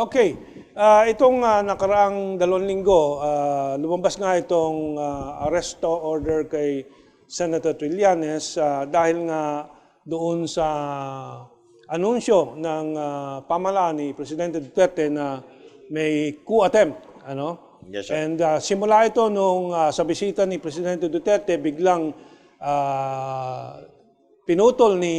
Okay. Itong nakaraang 2 linggo, lumabas nga itong arresto order kay Senator Trllianes dahil nga doon sa anunsyo ng pamahalaan ni Presidente Duterte na may coup attempt. Yes, sir. And simula ito nung sa bisita ni Presidente Duterte, biglang pinutol ni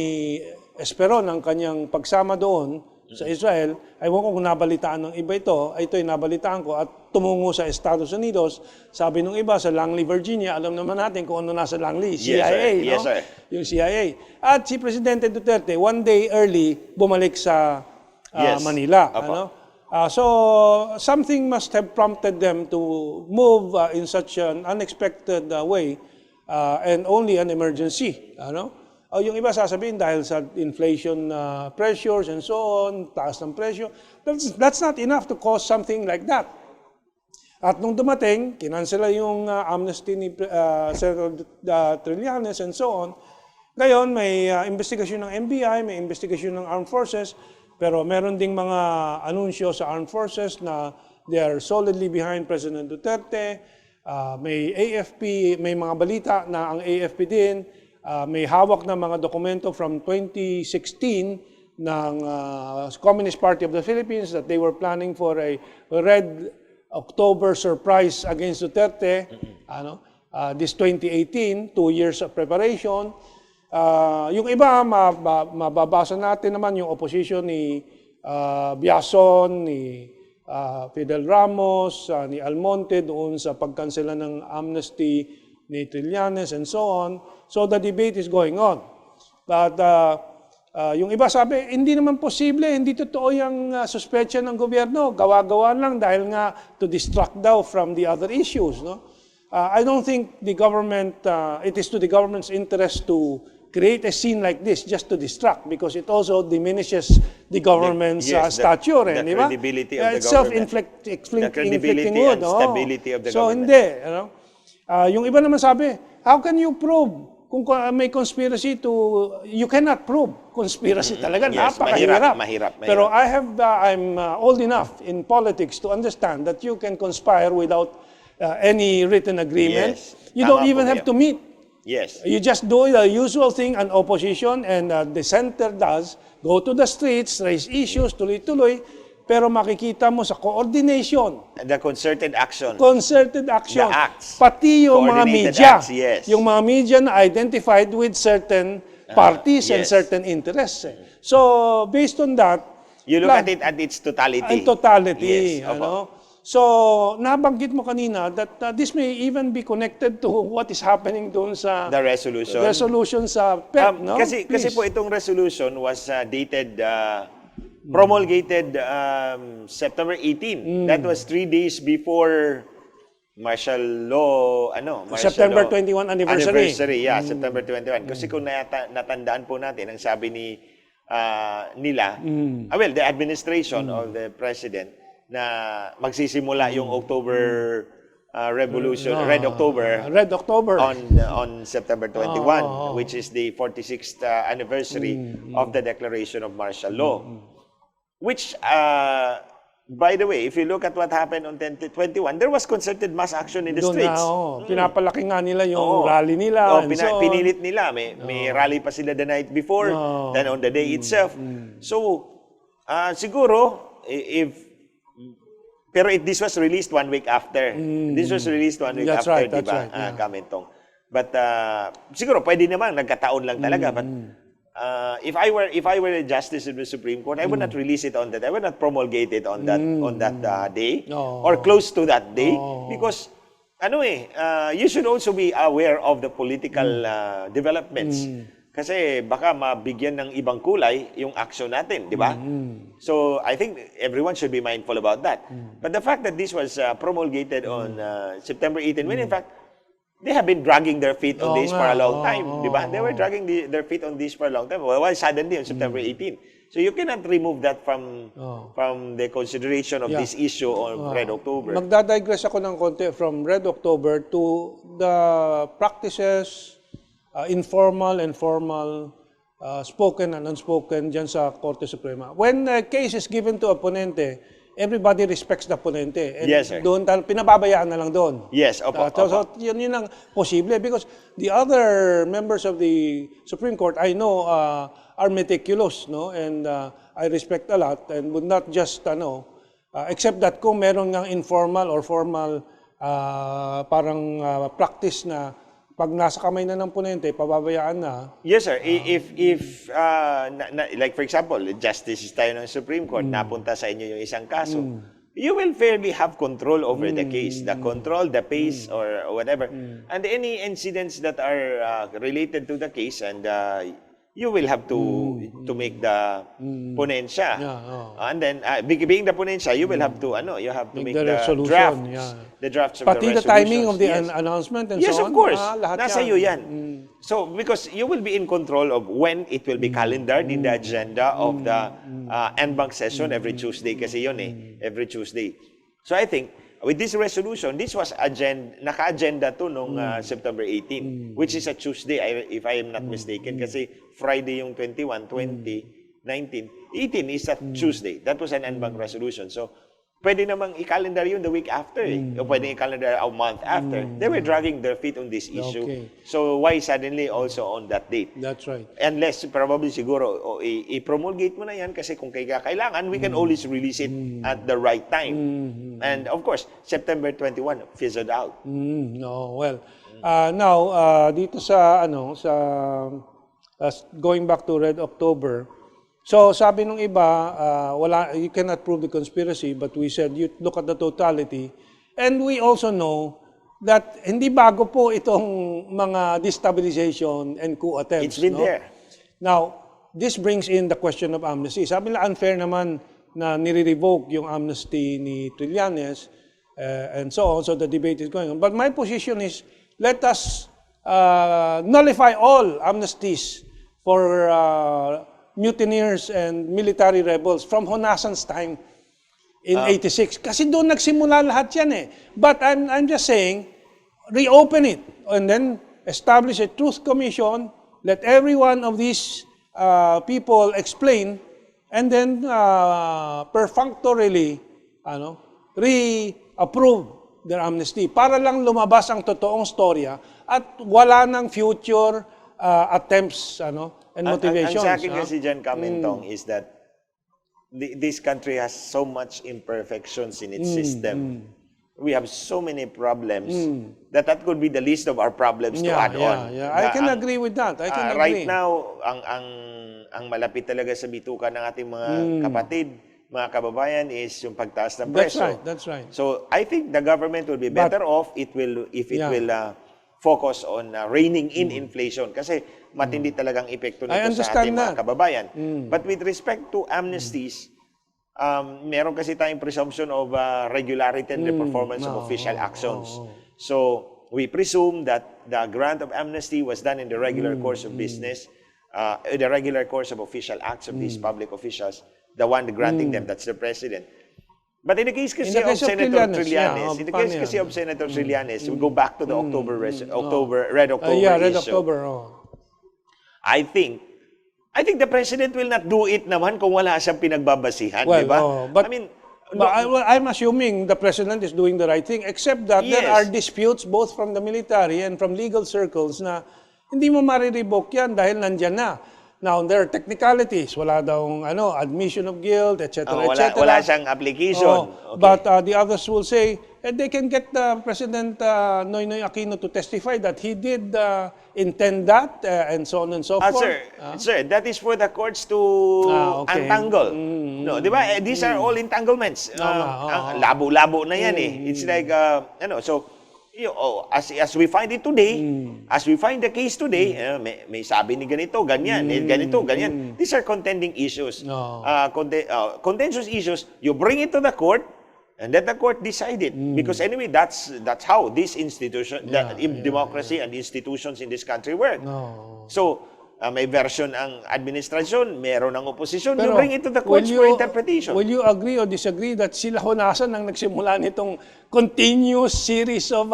Esperon ang kanyang pagsama doon sa Israel. Ewan ko kung nabalitaan ng iba ito'y nabalitaan ko at tumungo sa Estados Unidos. Sabi nung iba sa Langley, Virginia, alam naman natin kung ano nasa Langley, CIA, Yes, sir. Yung CIA. At si Presidente Duterte, one day early, bumalik sa Manila. So, something must have prompted them to move in such an unexpected way and only an emergency. Yung iba sasabihin dahil sa inflation pressures and so on, taas ng presyo. That's not enough to cause something like that. At nung dumating, kinansela yung amnesty ni Senator Trllianes and so on. Ngayon, may investigasyon ng NBI, may investigasyon ng Armed Forces, pero meron ding mga anunsyo sa Armed Forces na they are solidly behind President Duterte. May AFP, may mga balita na ang AFP din, may hawak na mga dokumento from 2016 ng Communist Party of the Philippines that they were planning for a Red October surprise against Duterte. This 2018, 2 years of preparation. Yung iba, mababasa natin naman yung opposition ni Biason, ni Fidel Ramos, ni Almonte doon sa pagkansela ng amnesty ni Trllianes and so on. So the debate is going on. But yung iba sabi, hindi naman posible, hindi totoo yung suspecha ng gobyerno. Gawa-gawa lang dahil nga to distract daw from the other issues. I don't think the government, it is to the government's interest to create a scene like this just to distract because it also diminishes the government's stature. The credibility of the it's government. Self-inflicting credibility wood. and stability of the so government. Hindi. Yung iba naman sabi, how can you prove kung may conspiracy to, you cannot prove conspiracy talaga. Yes, napakahirap. mahirap. Pero I'm old enough in politics to understand that you can conspire without any written agreement. Yes, You don't even have to meet. Yes. You just do the usual thing an opposition and the center does, go to the streets, raise issues, tuloy-tuloy, pero makikita mo sa coordination. The concerted action. Concerted action. The acts. Pati yung mga media. Acts, yes. Yung mga media na identified with certain parties and yes. certain interests. So, based on that, You look at it at its totality. Totality. Yes, So, nabanggit mo kanina that this may even be connected to what is happening doon sa The resolution. resolution sa PEP, no? Kasi po itong resolution was dated, promulgated September 18. That was 3 days before martial law, September 21 anniversary. September 21. Kasi kung natandaan po natin, ang sabi nila, the administration of the president, na magsisimula yung October Revolution, Red October on September 21, which is the 46th anniversary of the declaration of martial law. Which, by the way, if you look at what happened on 2021, there was concerted mass action in the streets. Pinapalaki nga nila yung rally nila. Pinilit nila. May rally pa sila the night before, then on the day itself. So, siguro, pero this was released 1 week after. This was released 1 week after, right, diba? Right, Kamentong. But siguro pwede naman nagkataon lang talaga. But if I were a justice of the Supreme Court, I would not release it on that. I would not promulgate it on that day or close to that day because you should also be aware of the political developments. Kasi baka mabigyan ng ibang kulay yung action natin, di ba? So, I think everyone should be mindful about that. But the fact that this was promulgated on September 18, when in fact, they have been dragging their feet on this for a long time, di ba? They were dragging their feet on this for a long time. Well, suddenly on September 18. So, you cannot remove that from the consideration of this issue on Red October. Magdadigress ako ng konti from Red October to the practices, informal and formal, spoken and unspoken dyan sa Korte Suprema. When a case is given to opponente, everybody respects the ponente. And Yes, sir. Doon, pinababayaan na lang doon. Yes, opo. So yun ang posible because the other members of the Supreme Court, I know, are meticulous, no? And I respect a lot and would not just, except that kung meron ng informal or formal parang practice na pag nasa kamay na ng ponente, pababayaan na. Yes, sir. If like for example, justices tayo ng Supreme Court, napunta sa inyo yung isang kaso, you will fairly have control over the case, the control, the pace, or whatever, and any incidents that are related to the case, and you will have to make the ponensya. And then, being the ponensya, you will have to, make the drafts. The drafts of Pati the the timing of the resolutions. announcement and Yes, so on. of course. Lahat Nasa iyo yan. So, because you will be in control of when it will be calendared in the agenda of the en banc session every Tuesday kasi yun every Tuesday. So, I think, with this resolution, this was naka-agenda to nung September 18, which is a Tuesday, if I am not mistaken, kasi Friday yung 21, 20, 19, 18 is a Tuesday. That was an en banc resolution. So, pwede namang i-calendar yun the week after. O pwede i-calendar a month after. They were dragging their feet on this issue. Okay. So, why suddenly also on that date? That's right. Unless, probably siguro, i-promulgate mo na yan kasi kung kailangan, we can always release it at the right time. And of course, September 21, fizzled out. Now, dito sa, going back to Red October, so sabi nung iba, you cannot prove the conspiracy, but we said, you look at the totality. And we also know that hindi bago po itong mga destabilization and coup attempts. It's been there. Now, this brings in the question of amnesty. Sabi nila unfair naman na nire-revoke yung amnesty ni Trllianes and so on. So the debate is going on. But my position is, let us nullify all amnesties for mutineers and military rebels from Honasan's time in 86. Kasi doon nagsimula lahat yan eh. But I'm just saying, reopen it and then establish a truth commission, let every one of these people explain, and then perfunctorily re-approve their amnesty para lang lumabas ang totoong storya at wala ng future attempts and motivations. Ang sa akin kasi dyan, Kamentong, is that this country has so much imperfections in its system. We have so many problems that could be the least of our problems to add on. Yeah. I can agree with that. I can agree. Right now, ang malapit talaga sa bituka ng ating mga kapatid, mga kababayan, is yung pagtaas ng presyo. That's right. So I think the government will be better off if it will focus on reining in inflation kasi matindi talagang epekto nito sa ating mga kababayan. But with respect to amnesties, meron kasi tayong presumption of regularity and the performance of official actions. So we presume that the grant of amnesty was done in the regular course of business, the regular course of official acts of these public officials, the one granting them, that's the president. But in the case kasi of Senator Trllianes, we go back to the Red October issue. I think the president will not do it naman kung wala siyang pinagbabasihan, di ba? But I'm assuming the president is doing the right thing, except that there are disputes both from the military and from legal circles na hindi mo marirevoke yan dahil nandyan na. Now, there are technicalities. Wala daw admission of guilt, etc. Wala siyang application. Okay. But the others will say, they can get the President Noynoy Aquino to testify that he did intend that, and so on and so forth. Sir, that is for the courts to untangle. No, di ba? These are all entanglements. Labo-labo na yan eh. It's like, so, as we find it today, as we find the case today, may sabi ni ganito, ganyan, ganito, ganyan. These are contending issues. Contentious issues, you bring it to the court, and let the court decide it. Because anyway, that's how this institution, democracy and institutions in this country work. So, may version ang administrasyon, meron ang oposisyon, you bring it to the courts for interpretation. Will you agree or disagree that sila Honasan ang nagsimula nitong continuous series of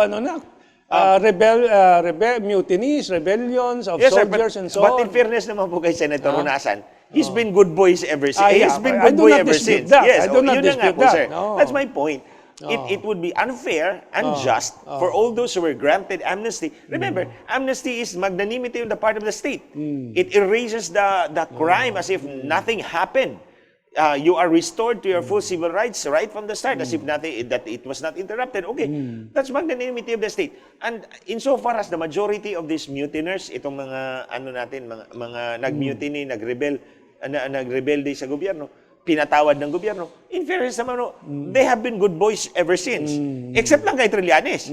mutinies, rebellions of soldiers and so on? But in fairness naman po kay Senator Honasan, He's been good boys ever since. Yeah. He's been I good do boy not ever dispute since. that. Yes, I do not yun na nga dispute po, that. sir. No. That's my point. It would be unfair, unjust for all those who were granted amnesty. Remember, amnesty is magnanimity on the part of the state. It erases the crime as if nothing happened. You are restored to your full civil rights right from the start, as if nothing, that it was not interrupted. Okay, that's magnanimity of the state. And insofar as the majority of these mutiners, itong mga ano natin, mga nag-mutiny, nagrebelde sa gobyerno, pinatawad ng gobyerno, in fairness naman, they have been good boys ever since. Except lang kay Trllianes.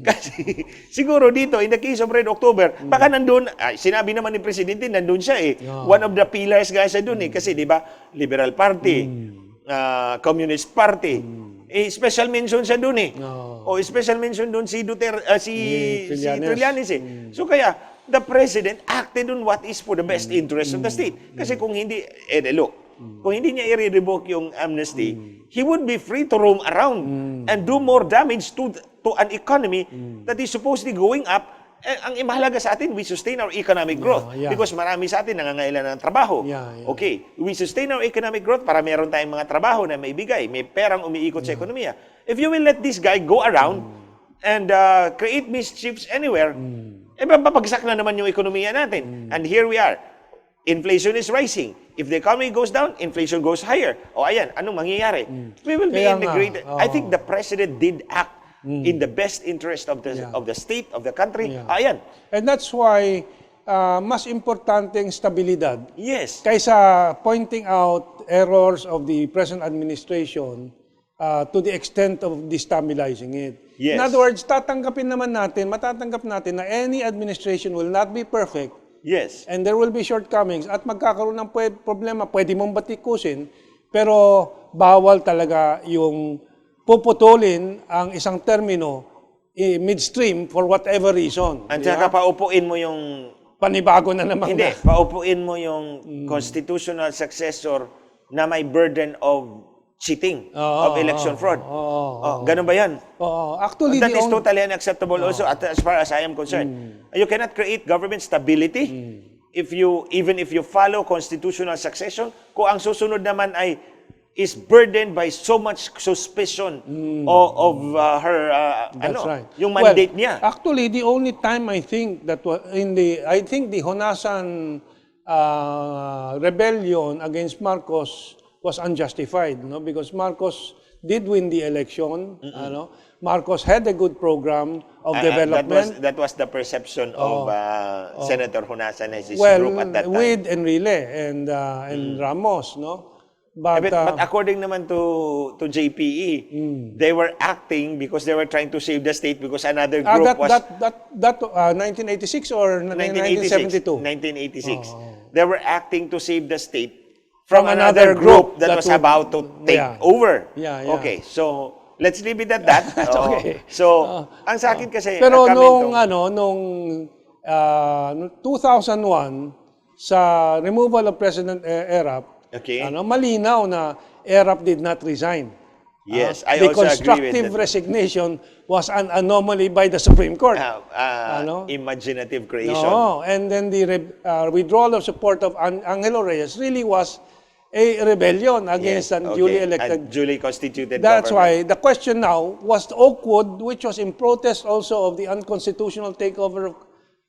Kasi siguro dito, in the case of Red October, baka nandun, sinabi naman ni Presidente, nandun siya eh. One of the pillars guys siya dun eh. Kasi di ba, Liberal Party, Communist Party, special mention siya dun eh. O special mention dun si Trllianes eh. So kaya, the President acted on what is for the best interest of the state. Kasi kung hindi, look, kung hindi niya i-revoke yung amnesty, he would be free to roam around and do more damage to an economy that is supposedly going up. Ang mahalaga sa atin, we sustain our economic growth because marami sa atin nangangailangan ng trabaho. Okay, we sustain our economic growth para meron tayong mga trabaho na maibigay, may perang umiikot sa ekonomiya. If you will let this guy go around and create mischiefs anywhere, papagsak na naman yung ekonomiya natin. And here we are. Inflation is rising. If the economy goes down, inflation goes higher. O ayan, anong mangyayari? We will be in the great... I think the President did act in the best interest of the state, of the country. Ayan. And that's why mas importante ang stabilidad. Yes. Kaysa pointing out errors of the present administration to the extent of destabilizing it. Yes. In other words, matatanggap natin na any administration will not be perfect. Yes. And there will be shortcomings at magkakaroon ng problema, pwede mong batikusin, pero bawal talaga yung puputulin ang isang termino midstream for whatever reason. At saka paupuin mo yung... Panibago na naman. Hindi, paupuin mo yung constitutional successor na may burden of cheating, of election fraud. Ganun ba yan? Actually, that is totally unacceptable also as far as I am concerned. You cannot create government stability even if you follow constitutional succession. Kung ang susunod naman is burdened by so much suspicion of her yung mandate niya. Actually, the only time I think that the Honasan rebellion against Marcos was unjustified, because Marcos did win the election. Marcos had a good program of development. That was the perception of Senator Honasan and his group at that time. With Enrile and Ramos, no? But according naman to JPE, they were acting because they were trying to save the state because another group was... 1986 or 1972? 1986. They were acting to save the state from another group that was about to take over. Okay, so let's leave it at that. Okay. So, ang sa akin kasi... Pero nung 2001, sa removal of President Erap, malinaw na Erap did not resign. Yes, I the also agree with that. constructive resignation was an anomaly by the Supreme Court. Imaginative creation. No, and then the withdrawal of support of Angelo Reyes really was a rebellion against an duly elected, duly constituted That's government. why the question now was Oakwood, which was in protest also of the unconstitutional takeover of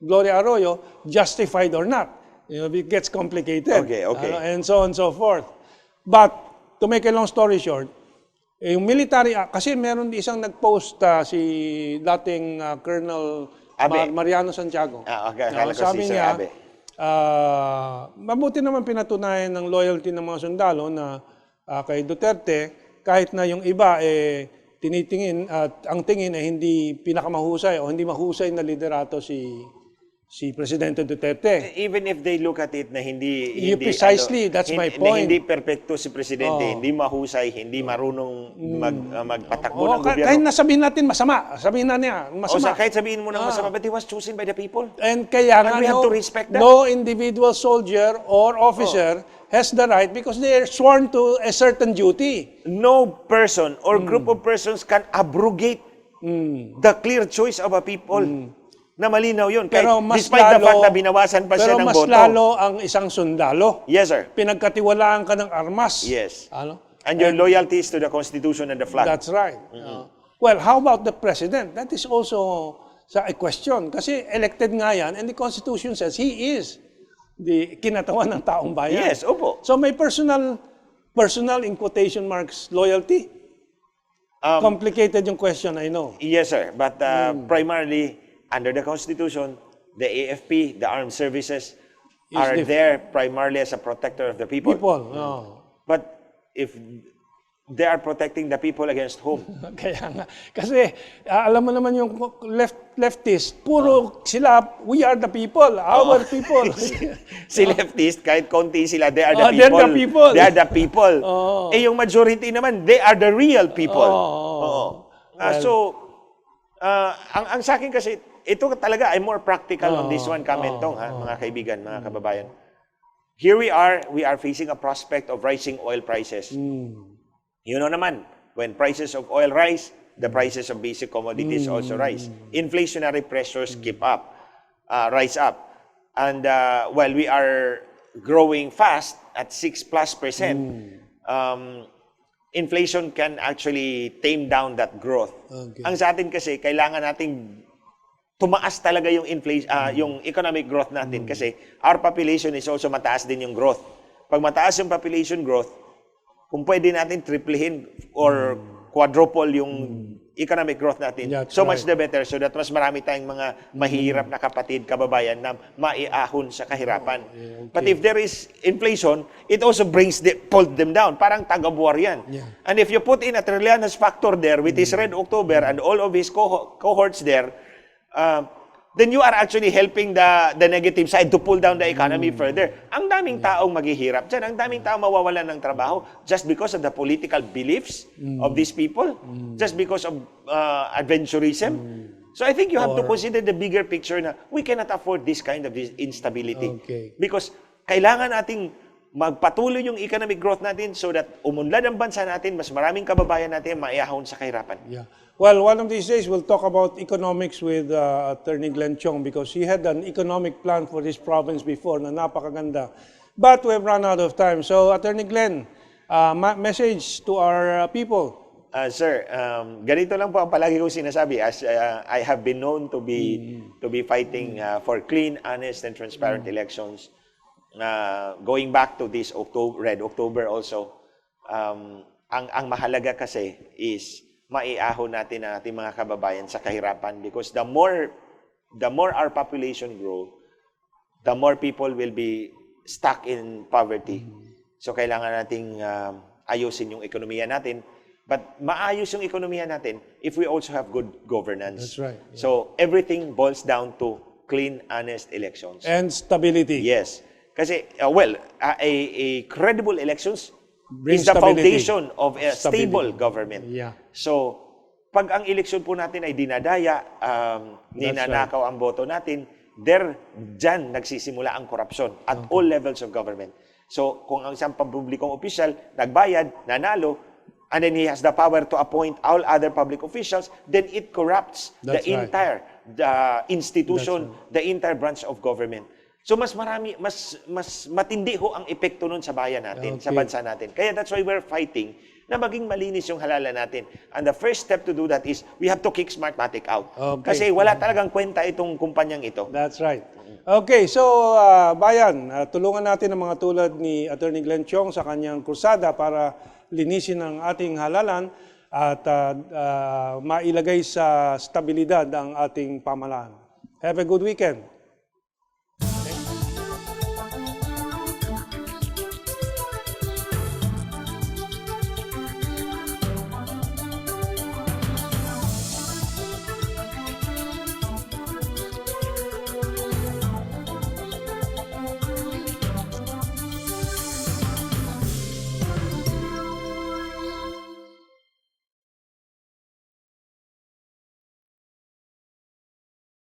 Gloria Arroyo, justified or not. It gets complicated. Okay. And so on and so forth. But to make a long story short, yung military, kasi meron isang nag-post si dating Colonel Mariano Santiago. Sabi niya, mabuti naman pinatunayan ng loyalty ng mga sundalo na kay Duterte, kahit na yung iba tinitingin at ang tingin ay hindi pinakamahusay o hindi mahusay na liderato si Presidente Duterte. Even if they look at it na hindi precisely, that's my point. Hindi perpekto si Presidente, hindi mahusay, hindi marunong magpatakbo ng gobyerno. Kahit nasabihin natin masama, sabihin na niya masama. Kahit sabihin mo na masama, but he was chosen by the people. And kaya we have to respect that. No individual soldier or officer has the right because they are sworn to a certain duty. No person or group of persons can abrogate the clear choice of a people. na malinaw yun. Pero Kahit, mas despite the lalo- fact na binawasan pa siya ng Pero mas boto. lalo ang isang sundalo. Yes, sir. Pinagkatiwalaan ka ng armas. Yes. Ano? And your loyalty is to the Constitution and the flag. That's right. Well, how about the president? That is also a question. Kasi elected nga yan, and the Constitution says he is the kinatawan ng taong bayan. Yes, opo. So may personal in quotation marks loyalty. Complicated yung question, I know. Yes, sir. But primarily, under the Constitution, the AFP, the armed services, are there primarily as a protector of the people. But if they are protecting the people against whom? Kaya nga. Kasi alam mo naman yung leftist, puro sila, we are the people, our people. Si leftist, kahit konti sila, they are the people. They're the people. They are the people. Eh yung majority naman, they are the real people. Ang sa akin kasi, ito talaga ay more practical on this one, Kamentong, mga kaibigan, mga kababayan. Here we are facing a prospect of rising oil prices. You know naman, when prices of oil rise, the prices of basic commodities also rise. Inflationary pressures rise up. And while we are growing fast at 6+%, inflation can actually tame down that growth. Ang sa atin kasi, kailangan nating tumaas talaga yung inflation, yung economic growth natin kasi our population is also mataas din yung growth. Pag mataas yung population growth, kung pwede natin triplehin or quadruple yung economic growth natin, so much the better so that mas marami tayong mga mahirap na kapatid, kababayan na maiahon sa kahirapan. But if there is inflation, it also pulled them down. Parang tagabuwar yan. And if you put in a Trllianes factor there with his Red October and all of his cohorts there, then you are actually helping the negative side to pull down the economy further. Ang daming taong maghihirap dyan. Ang daming taong mawawalan ng trabaho just because of the political beliefs of these people, just because of adventurism. So I think you have to consider the bigger picture na we cannot afford this kind of instability. Because kailangan nating magpatuloy yung economic growth natin so that umunlad ang bansa natin, mas maraming kababayan natin maiahon sa kahirapan. Well, one of these days, we'll talk about economics with Attorney Chong because he had an economic plan for this province before na napakaganda. But we've run out of time. So, Attorney Glenn, message to our people. Sir, ganito lang po ang palagi kong sinasabi as I have been known to be fighting for clean, honest, and transparent elections. Going back to this Red October also, ang mahalaga kasi is maiahon natin ang ating mga kababayan sa kahirapan because the more our population grow, the more people will be stuck in poverty. So kailangan nating ayusin yung ekonomiya natin. But maayos yung ekonomiya natin if we also have good governance. That's right. So everything boils down to clean, honest elections. And stability. Yes. Kasi, a credible elections Brings is the stability. Foundation of a stable government. So, pag ang eleksyon po natin ay dinadaya, ninanakaw ang boto natin, dyan nagsisimula ang korupsyon at all levels of government. So, kung ang isang pampublikong opisyal nagbayad, nanalo, and then he has the power to appoint all other public officials, then it corrupts the entire institution, the entire branch of government. So mas matindi ho ang epekto nun sa bayan natin, sa bansa natin. Kaya that's why we're fighting na maging malinis yung halalan natin. And the first step to do that is we have to kick Smartmatic out. Kasi wala talagang kwenta itong kumpanyang ito. That's right. Okay, so bayan, tulungan natin ang mga tulad ni Attorney Glenn Chong sa kanyang krusada para linisin ang ating halalan at mailagay sa stabilidad ang ating pamahalaan. Have a good weekend.